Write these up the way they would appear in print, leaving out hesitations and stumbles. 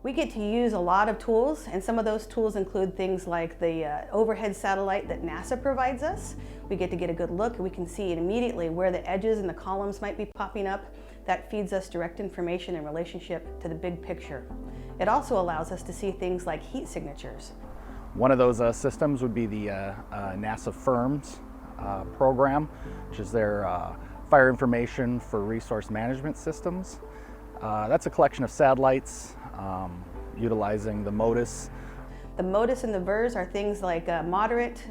We get to use a lot of tools, and some of those tools include things like the overhead satellite that NASA provides us. We get a good look, and we can see immediately where the edges and the columns might be popping up. That feeds us direct information in relationship to the big picture. It also allows us to see things like heat signatures. One of those systems would be the NASA FIRMS program, which is their fire information for resource management systems. That's a collection of satellites utilizing the MODIS. The MODIS and the VIRS are things like moderate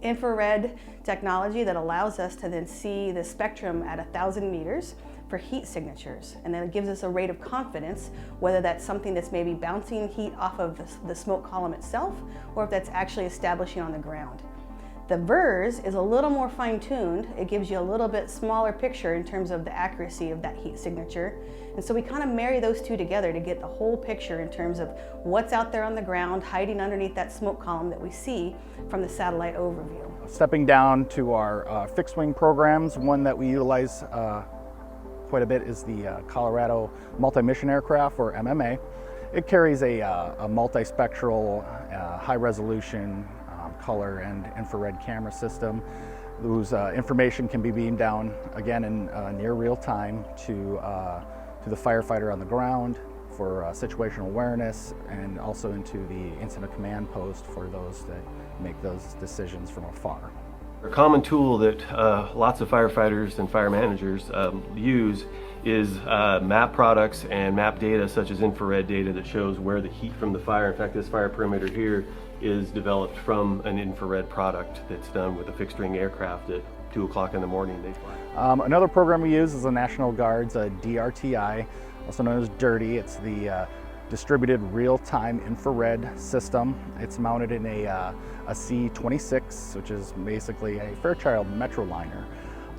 infrared technology that allows us to then see the spectrum at 1,000 meters for heat signatures. And then it gives us a rate of confidence whether that's something that's maybe bouncing heat off of the smoke column itself, or if that's actually establishing on the ground. The VIRS is a little more fine-tuned. It gives you a little bit smaller picture in terms of the accuracy of that heat signature. And so we kind of marry those two together to get the whole picture in terms of what's out there on the ground, hiding underneath that smoke column that we see from the satellite overview. Stepping down to our fixed-wing programs, one that we utilize quite a bit is the Colorado Multi-Mission Aircraft, or MMA. It carries a multispectral, high-resolution color and infrared camera system whose information can be beamed down again in near real time to the firefighter on the ground for situational awareness, and also into the incident command post for those that make those decisions from afar. A common tool that lots of firefighters and fire managers use is map products and map data, such as infrared data that shows where the heat from the fire. In fact, this fire perimeter here is developed from an infrared product that's done with a fixed-wing aircraft at 2 o'clock in the morning they fly. Another program we use is the National Guard's DRTI, also known as DIRTY. It's the Distributed Real-Time Infrared System. It's mounted in a C-26, which is basically a Fairchild Metroliner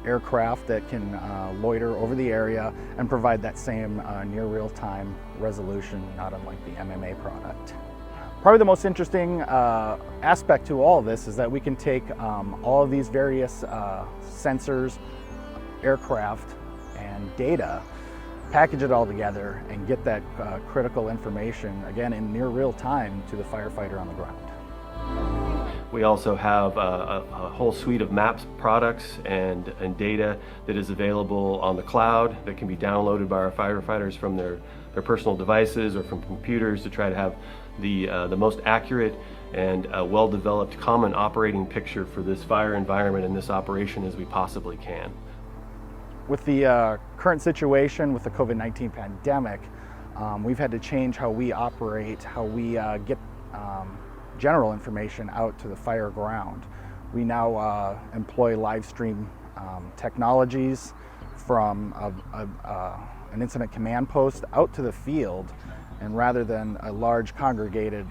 aircraft that can loiter over the area and provide that same near real-time resolution, not unlike the MMA product. Probably the most interesting aspect to all of this is that we can take all of these various sensors, aircraft, and data, package it all together, and get that critical information, again, in near real time to the firefighter on the ground. We also have a whole suite of maps products and data that is available on the cloud that can be downloaded by our firefighters from their personal devices or from computers to try to have the most accurate and well-developed common operating picture for this fire environment and this operation as we possibly can. With the current situation with the COVID-19 pandemic, we've had to change how we operate, how we get general information out to the fire ground. We now employ live stream technologies from an incident command post out to the field, and rather than a large congregated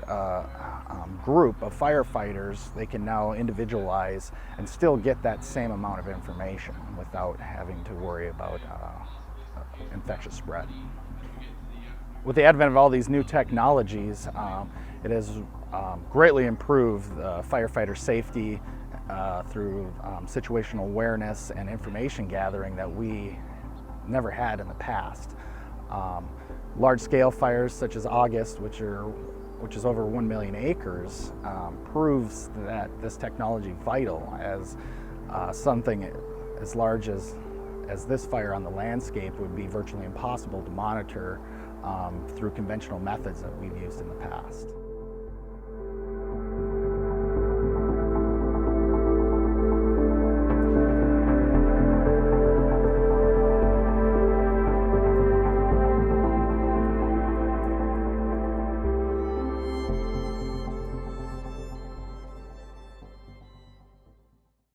group of firefighters, they can now individualize and still get that same amount of information without having to worry about infectious spread. With the advent of all these new technologies, it has greatly improved firefighter safety through situational awareness and information gathering that we never had in the past. Large-scale fires such as August, which is over 1 million acres, proves that this technology vital, as something as large as this fire on the landscape would be virtually impossible to monitor through conventional methods that we've used in the past.